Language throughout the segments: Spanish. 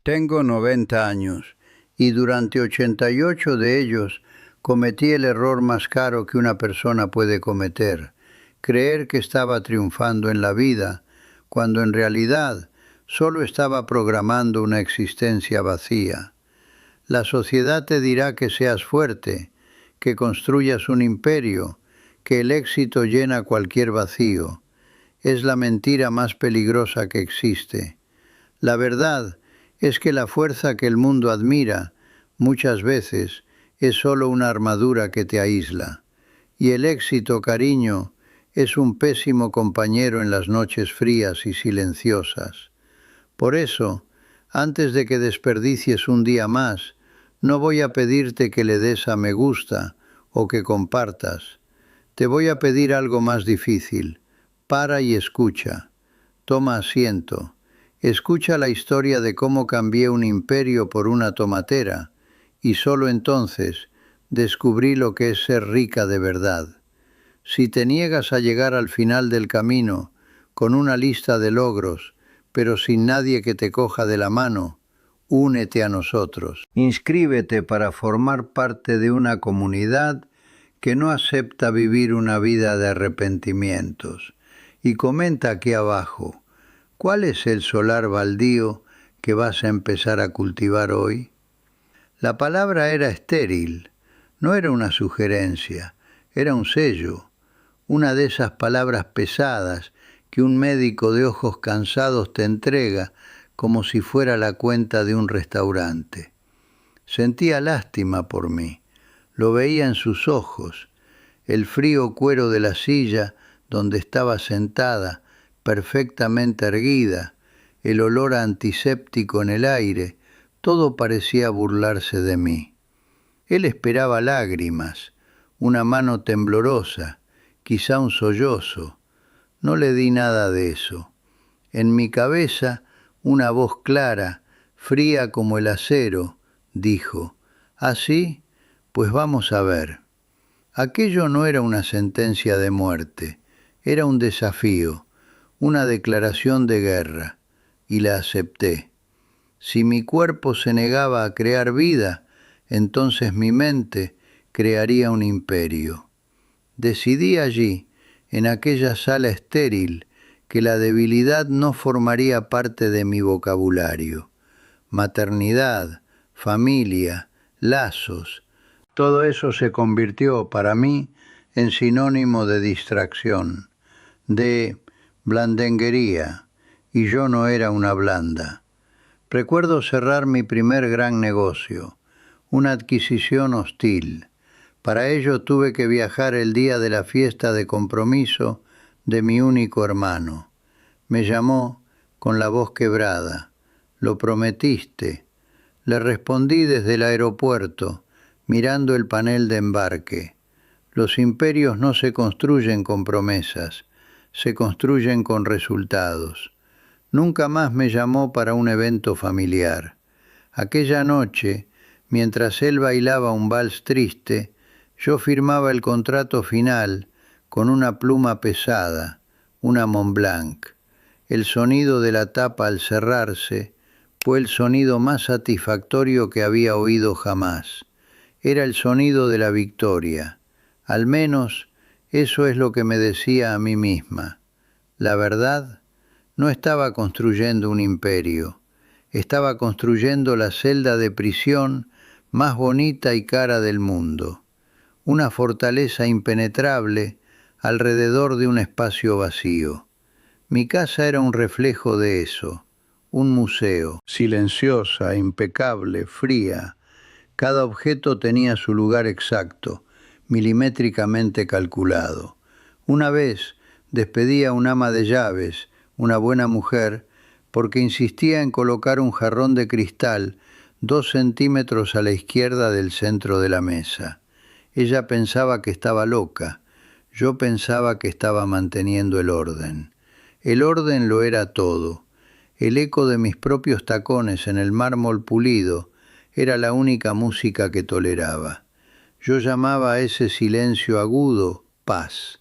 Tengo 90 años y durante 88 de ellos cometí el error más caro que una persona puede cometer, creer que estaba triunfando en la vida, cuando en realidad solo estaba programando una existencia vacía. La sociedad te dirá que seas fuerte, que construyas un imperio, que el éxito llena cualquier vacío. Es la mentira más peligrosa que existe. La verdad es que la fuerza que el mundo admira, muchas veces, es solo una armadura que te aísla. Y el éxito, cariño, es un pésimo compañero en las noches frías y silenciosas. Por eso, antes de que desperdicies un día más, no voy a pedirte que le des a me gusta o que compartas. Te voy a pedir algo más difícil. Para y escucha. Toma asiento. Escucha la historia de cómo cambié un imperio por una tomatera, y solo entonces descubrí lo que es ser rica de verdad. Si te niegas a llegar al final del camino, con una lista de logros, pero sin nadie que te coja de la mano, únete a nosotros. Inscríbete para formar parte de una comunidad que no acepta vivir una vida de arrepentimientos. Y comenta aquí abajo, ¿cuál es el solar baldío que vas a empezar a cultivar hoy? La palabra era estéril, no era una sugerencia, era un sello, una de esas palabras pesadas que un médico de ojos cansados te entrega como si fuera la cuenta de un restaurante. Sentía lástima por mí, lo veía en sus ojos, el frío cuero de la silla donde estaba sentada, perfectamente erguida, el olor antiséptico en el aire, todo parecía burlarse de mí. Él esperaba lágrimas, una mano temblorosa, quizá un sollozo. No le di nada de eso. En mi cabeza, una voz clara, fría como el acero, dijo, ¿ah, sí? Pues vamos a ver. Aquello no era una sentencia de muerte, era un desafío, una declaración de guerra, y la acepté. Si mi cuerpo se negaba a crear vida, entonces mi mente crearía un imperio. Decidí allí, en aquella sala estéril, que la debilidad no formaría parte de mi vocabulario. Maternidad, familia, lazos, todo eso se convirtió para mí en sinónimo de distracción, de blandenguería, y yo no era una blanda. Recuerdo cerrar mi primer gran negocio, una adquisición hostil. Para ello tuve que viajar el día de la fiesta de compromiso de mi único hermano. Me llamó con la voz quebrada. «Lo prometiste». Le respondí desde el aeropuerto, mirando el panel de embarque. Los imperios no se construyen con promesas, se construyen con resultados. Nunca más me llamó para un evento familiar. Aquella noche, mientras él bailaba un vals triste, yo firmaba el contrato final con una pluma pesada, una Montblanc. El sonido de la tapa al cerrarse fue el sonido más satisfactorio que había oído jamás. Era el sonido de la victoria. Al menos eso es lo que me decía a mí misma. La verdad, no estaba construyendo un imperio. Estaba construyendo la celda de prisión más bonita y cara del mundo. Una fortaleza impenetrable alrededor de un espacio vacío. Mi casa era un reflejo de eso, un museo, silenciosa, impecable, fría. Cada objeto tenía su lugar exacto, milimétricamente calculado. Una vez despedí a un ama de llaves, una buena mujer, porque insistía en colocar un jarrón de cristal 2 centímetros a la izquierda del centro de la mesa. Ella pensaba que estaba loca, yo pensaba que estaba manteniendo el orden. El orden lo era todo. El eco de mis propios tacones en el mármol pulido era la única música que toleraba. Yo llamaba a ese silencio agudo paz.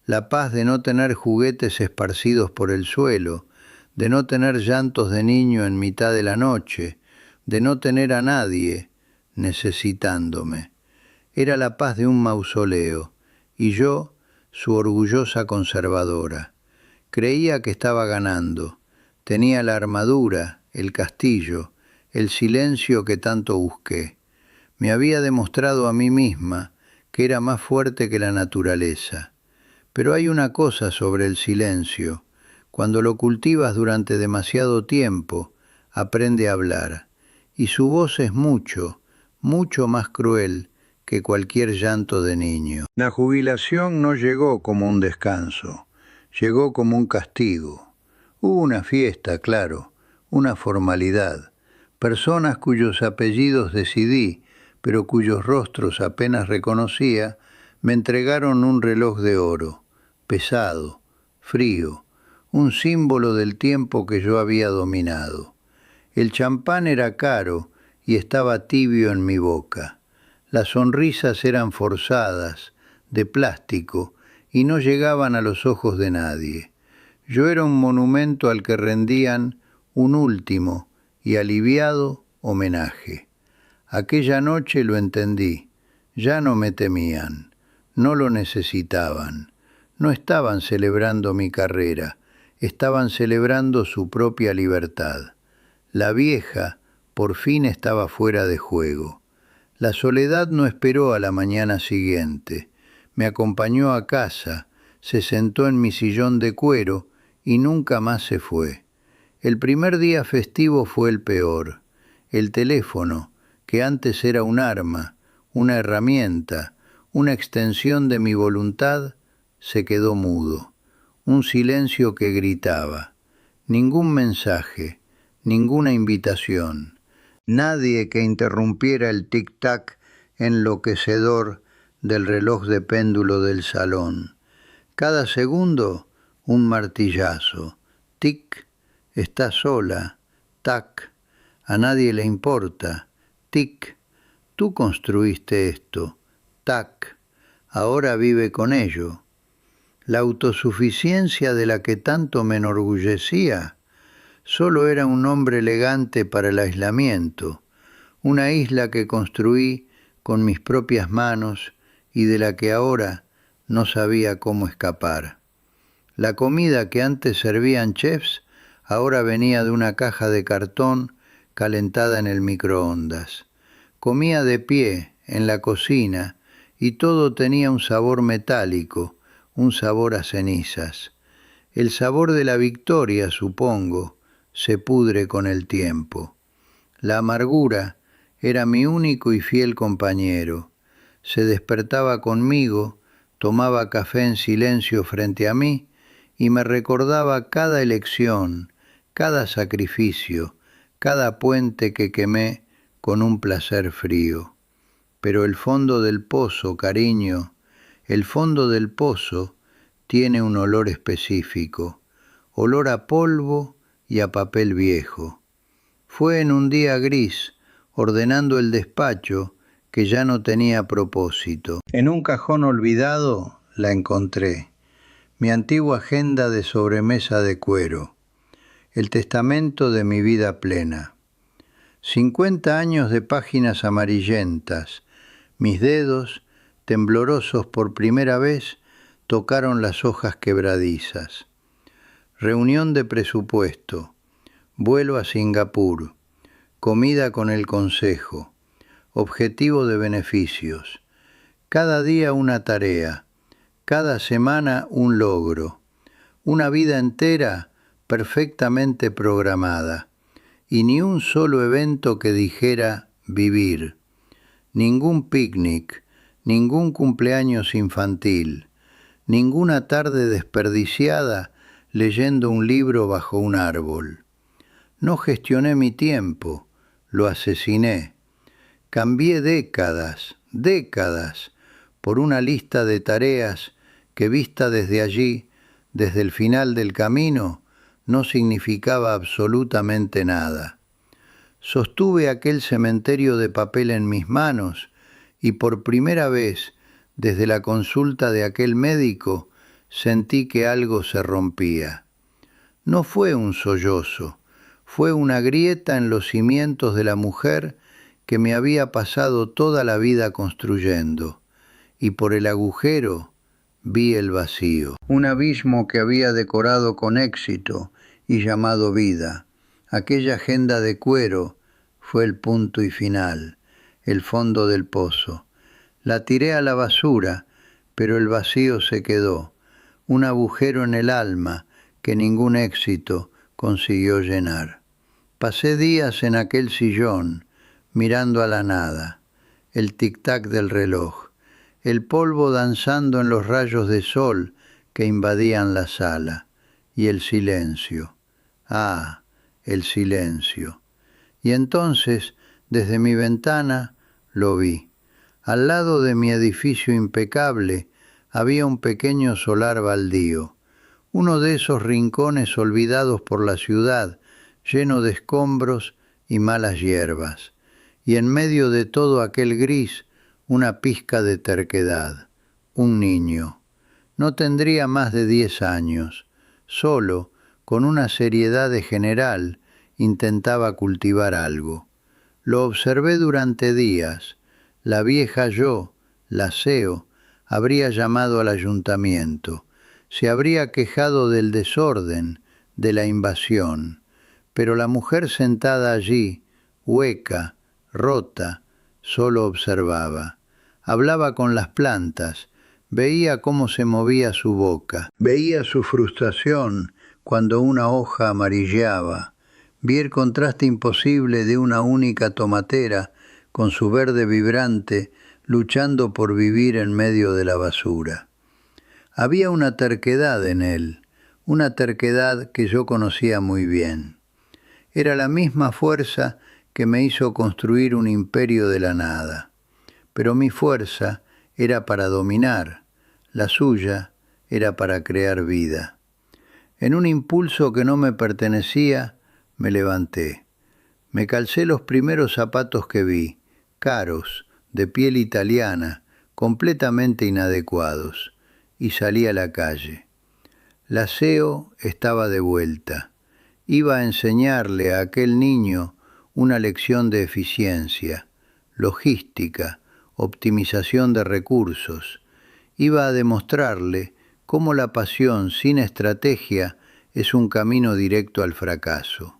La paz de no tener juguetes esparcidos por el suelo, de no tener llantos de niño en mitad de la noche, de no tener a nadie necesitándome. Era la paz de un mausoleo, y yo, su orgullosa conservadora. Creía que estaba ganando. Tenía la armadura, el castillo, el silencio que tanto busqué. Me había demostrado a mí misma que era más fuerte que la naturaleza. Pero hay una cosa sobre el silencio. Cuando lo cultivas durante demasiado tiempo, aprende a hablar. Y su voz es mucho, mucho más cruel que cualquier llanto de niño. La jubilación no llegó como un descanso, llegó como un castigo. Hubo una fiesta, claro, una formalidad. Personas cuyos apellidos decidí, pero cuyos rostros apenas reconocía, me entregaron un reloj de oro, pesado, frío, un símbolo del tiempo que yo había dominado. El champán era caro y estaba tibio en mi boca. Las sonrisas eran forzadas, de plástico, y no llegaban a los ojos de nadie. Yo era un monumento al que rendían un último y aliviado homenaje. Aquella noche lo entendí. Ya no me temían, no lo necesitaban. No estaban celebrando mi carrera, estaban celebrando su propia libertad. La vieja, por fin, estaba fuera de juego. La soledad no esperó a la mañana siguiente. Me acompañó a casa, se sentó en mi sillón de cuero y nunca más se fue. El primer día festivo fue el peor. El teléfono, que antes era un arma, una herramienta, una extensión de mi voluntad, se quedó mudo. Un silencio que gritaba. Ningún mensaje, ninguna invitación. Nadie que interrumpiera el tic-tac enloquecedor del reloj de péndulo del salón. Cada segundo, un martillazo. Tic, está sola. Tac, a nadie le importa. Tic, tú construiste esto. Tac, ahora vive con ello. La autosuficiencia de la que tanto me enorgullecía solo era un nombre elegante para el aislamiento, una isla que construí con mis propias manos y de la que ahora no sabía cómo escapar. La comida que antes servían chefs ahora venía de una caja de cartón calentada en el microondas. Comía de pie, en la cocina, y todo tenía un sabor metálico, un sabor a cenizas. El sabor de la victoria, supongo, se pudre con el tiempo. La amargura era mi único y fiel compañero. Se despertaba conmigo, tomaba café en silencio frente a mí y me recordaba cada elección, cada sacrificio, cada puente que quemé con un placer frío. Pero el fondo del pozo, cariño, el fondo del pozo tiene un olor específico, olor a polvo y a papel viejo. Fue en un día gris, ordenando el despacho, que ya no tenía propósito. En un cajón olvidado la encontré, mi antigua agenda de sobremesa de cuero, el testamento de mi vida plena. 50 años de páginas amarillentas, mis dedos, temblorosos por primera vez, tocaron las hojas quebradizas. Reunión de presupuesto, vuelo a Singapur, comida con el consejo, objetivo de beneficios, cada día una tarea, cada semana un logro, una vida entera perfectamente programada, y ni un solo evento que dijera vivir, ningún picnic, ningún cumpleaños infantil, ninguna tarde desperdiciada leyendo un libro bajo un árbol. No gestioné mi tiempo, lo asesiné. Cambié décadas, por una lista de tareas que vista desde allí, desde el final del camino, no significaba absolutamente nada. Sostuve aquel cementerio de papel en mis manos y por primera vez, desde la consulta de aquel médico, sentí que algo se rompía. No fue un sollozo, Fue una grieta en los cimientos de la mujer que me había pasado toda la vida construyendo, y por el agujero vi el vacío. Un abismo que había decorado con éxito y llamado vida. Aquella agenda de cuero fue el punto y final, el fondo del pozo. La tiré a la basura, pero el vacío se quedó, un agujero en el alma que ningún éxito consiguió llenar. Pasé días en aquel sillón, mirando a la nada, el tic-tac del reloj, el polvo danzando en los rayos de sol que invadían la sala, y el silencio. Ah, el silencio. Y entonces, desde mi ventana, lo vi. Al lado de mi edificio impecable había un pequeño solar baldío, uno de esos rincones olvidados por la ciudad, lleno de escombros y malas hierbas, y en medio de todo aquel gris, una pizca de terquedad, un niño. No tendría más de 10 años, solo, con una seriedad de general, intentaba cultivar algo. Lo observé durante días. La vieja yo, la CEO, habría llamado al ayuntamiento. Se habría quejado del desorden, de la invasión. Pero la mujer sentada allí, hueca, rota, solo observaba. Hablaba con las plantas, veía cómo se movía su boca, veía su frustración cuando una hoja amarilleaba. Vi el contraste imposible de una única tomatera con su verde vibrante luchando por vivir en medio de la basura. Había una terquedad en él, una terquedad que yo conocía muy bien. Era la misma fuerza que me hizo construir un imperio de la nada. Pero mi fuerza era para dominar, la suya era para crear vida. En un impulso que no me pertenecía, me levanté. Me calcé los primeros zapatos que vi, caros, de piel italiana, completamente inadecuados, y salí a la calle. La CEO estaba de vuelta. Iba a enseñarle a aquel niño una lección de eficiencia, logística, optimización de recursos. Iba a demostrarle cómo la pasión sin estrategia es un camino directo al fracaso.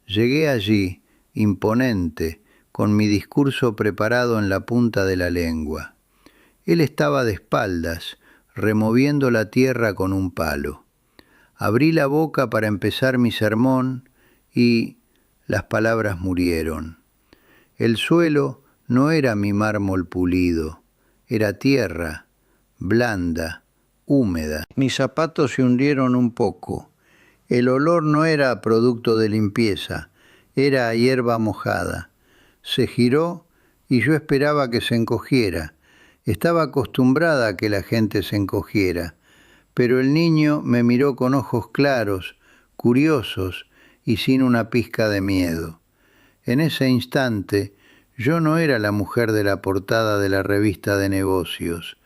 Llegué allí, imponente, con mi discurso preparado en la punta de la lengua. Él estaba de espaldas, removiendo la tierra con un palo. Abrí la boca para empezar mi sermón y las palabras murieron. El suelo no era mi mármol pulido, era tierra, blanda, húmeda. Mis zapatos se hundieron un poco. El olor no era producto de limpieza, era hierba mojada. Se giró y yo esperaba que se encogiera. Estaba acostumbrada a que la gente se encogiera, pero el niño me miró con ojos claros, curiosos y sin una pizca de miedo. En ese instante, yo no era la mujer de la portada de la revista de negocios,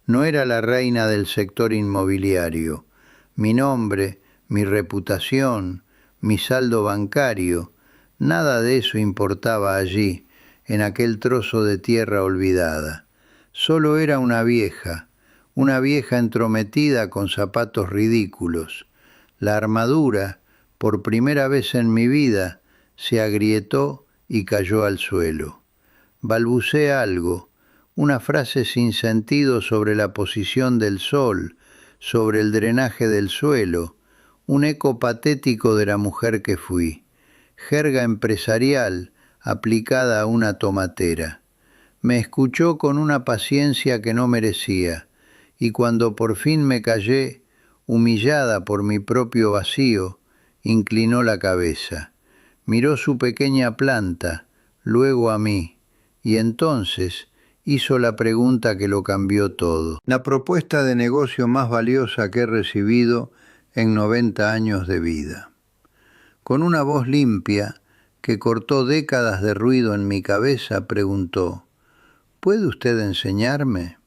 no era la reina del sector inmobiliario. Mi nombre, mi reputación, mi saldo bancario, nada de eso importaba allí, en aquel trozo de tierra olvidada. Solo era una vieja entrometida con zapatos ridículos. La armadura, por primera vez en mi vida, se agrietó y cayó al suelo. Balbuceé algo, una frase sin sentido sobre la posición del sol, sobre el drenaje del suelo, un eco patético de la mujer que fui, jerga empresarial aplicada a una tomatera. Me escuchó con una paciencia que no merecía, y cuando por fin me callé, humillada por mi propio vacío, inclinó la cabeza. Miró su pequeña planta, luego a mí, y entonces hizo la pregunta que lo cambió todo. La propuesta de negocio más valiosa que he recibido en 90 años de vida. Con una voz limpia, que cortó décadas de ruido en mi cabeza, preguntó: ¿puede usted enseñarme?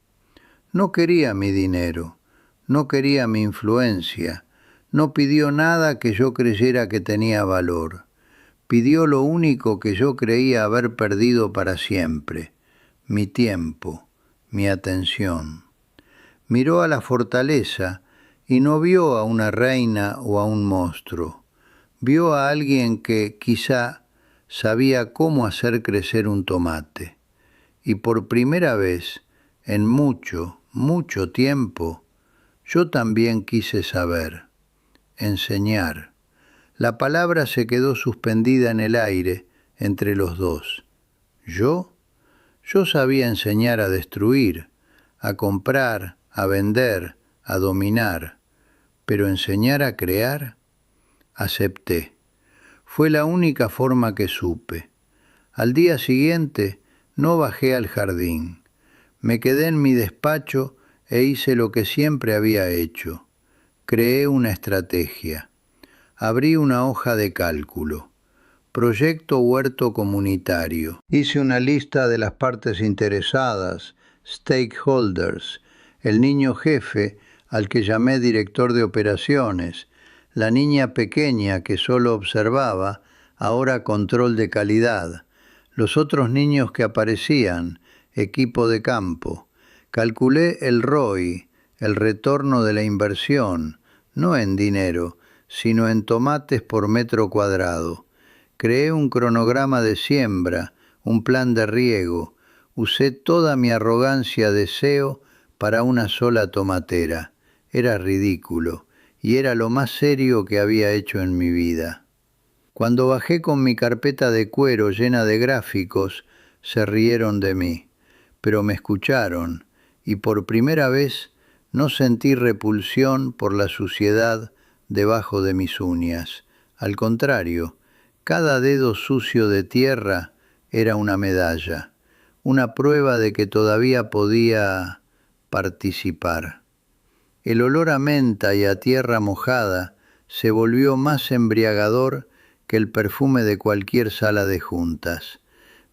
No quería mi dinero, no quería mi influencia, no pidió nada que yo creyera que tenía valor. Pidió lo único que yo creía haber perdido para siempre: mi tiempo, mi atención. Miró a la fortaleza y no vio a una reina o a un monstruo. Vio a alguien que quizá sabía cómo hacer crecer un tomate. Y por primera vez, en mucho, mucho tiempo, yo también quise saber, enseñar. La palabra se quedó suspendida en el aire entre los dos. ¿Yo? Yo sabía enseñar a destruir, a comprar, a vender, a dominar, pero enseñar a crear, acepté. Fue la única forma que supe. Al día siguiente no bajé al jardín. Me quedé en mi despacho e hice lo que siempre había hecho. Creé una estrategia. Abrí una hoja de cálculo. Proyecto Huerto Comunitario. Hice una lista de las partes interesadas, stakeholders, el niño jefe, al que llamé director de operaciones, la niña pequeña que solo observaba, ahora control de calidad, los otros niños que aparecían, equipo de campo. Calculé el ROI, el retorno de la inversión, no en dinero, sino en tomates por metro cuadrado. Creé un cronograma de siembra, un plan de riego. Usé toda mi arrogancia de CEO para una sola tomatera. Era ridículo, y era lo más serio que había hecho en mi vida. Cuando bajé con mi carpeta de cuero llena de gráficos, se rieron de mí, pero me escucharon, y por primera vez no sentí repulsión por la suciedad debajo de mis uñas. Al contrario, cada dedo sucio de tierra era una medalla, una prueba de que todavía podía participar. El olor a menta y a tierra mojada se volvió más embriagador que el perfume de cualquier sala de juntas.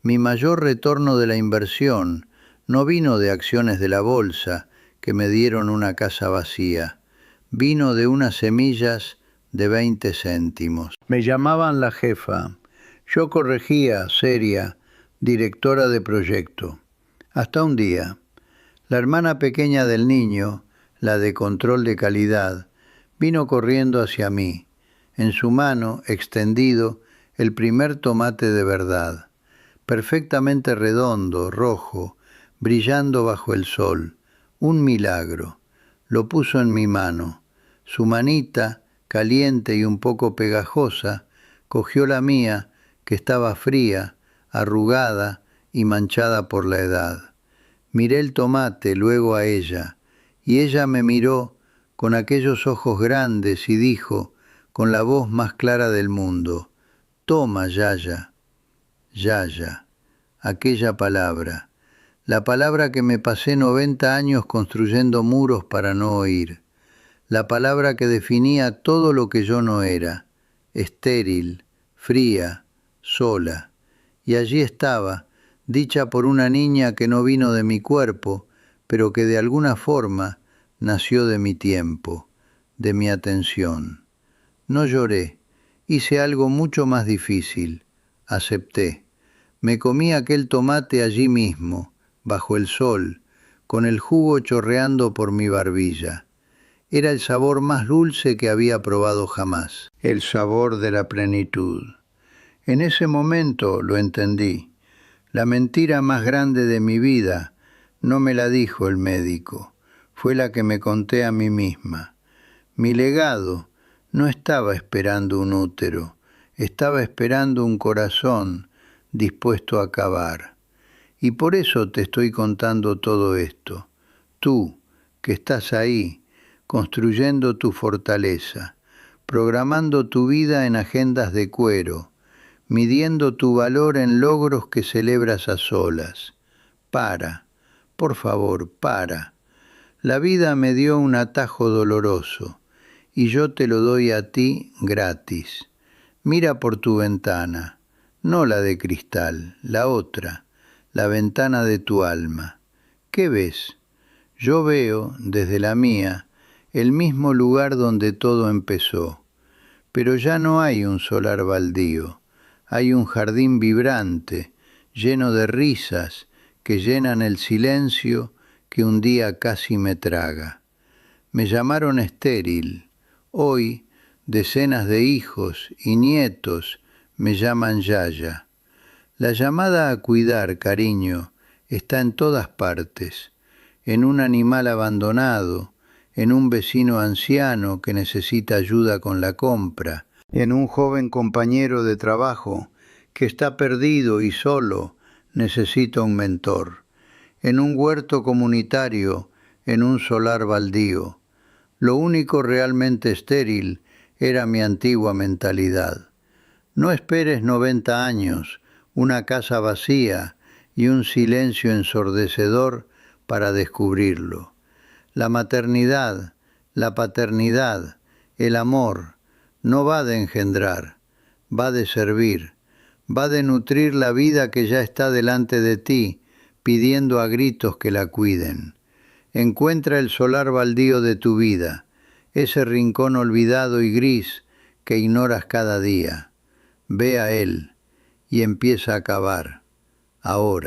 Mi mayor retorno de la inversión no vino de acciones de la bolsa que me dieron una casa vacía. Vino de unas semillas de 20 céntimos. Me llamaban la jefa. Yo corregía, seria, directora de proyecto. Hasta un día, la hermana pequeña del niño, la de control de calidad, vino corriendo hacia mí. En su mano, extendido, el primer tomate de verdad, perfectamente redondo, rojo, brillando bajo el sol. Un milagro. Lo puso en mi mano. Su manita, caliente y un poco pegajosa, cogió la mía, que estaba fría, arrugada y manchada por la edad. Miré el tomate, luego a ella, y ella me miró con aquellos ojos grandes y dijo, con la voz más clara del mundo: «Toma, Yaya». Yaya, aquella palabra, la palabra que me pasé 90 años construyendo muros para no oír, la palabra que definía todo lo que yo no era, estéril, fría, sola. Y allí estaba, dicha por una niña que no vino de mi cuerpo, pero que de alguna forma nació de mi tiempo, de mi atención. No lloré, hice algo mucho más difícil, acepté. Me comí aquel tomate allí mismo, bajo el sol, con el jugo chorreando por mi barbilla. Era el sabor más dulce que había probado jamás, el sabor de la plenitud. En ese momento lo entendí. La mentira más grande de mi vida no me la dijo el médico, fue la que me conté a mí misma. Mi legado no estaba esperando un útero, estaba esperando un corazón dispuesto a acabar. Y por eso te estoy contando todo esto. Tú, que estás ahí, construyendo tu fortaleza, programando tu vida en agendas de cuero, midiendo tu valor en logros que celebras a solas. Para, por favor, para. La vida me dio un atajo doloroso, y yo te lo doy a ti gratis. Mira por tu ventana, no la de cristal, la otra, la ventana de tu alma. ¿Qué ves? Yo veo, desde la mía, el mismo lugar donde todo empezó. Pero ya no hay un solar baldío. hay un jardín vibrante, lleno de risas que llenan el silencio que un día casi me traga. Me llamaron estéril. Hoy, decenas de hijos y nietos me llaman Yaya. La llamada a cuidar, cariño, está en todas partes, en un animal abandonado, en un vecino anciano que necesita ayuda con la compra, en un joven compañero de trabajo que está perdido y solo, necesita un mentor, en un huerto comunitario, en un solar baldío. Lo único realmente estéril era mi antigua mentalidad. No esperes 90 años, una casa vacía y un silencio ensordecedor para descubrirlo. La maternidad, la paternidad, el amor, no va de engendrar, va de servir, va de nutrir la vida que ya está delante de ti, pidiendo a gritos que la cuiden. Encuentra el solar baldío de tu vida, ese rincón olvidado y gris que ignoras cada día. Ve a él y empieza a cavar, ahora.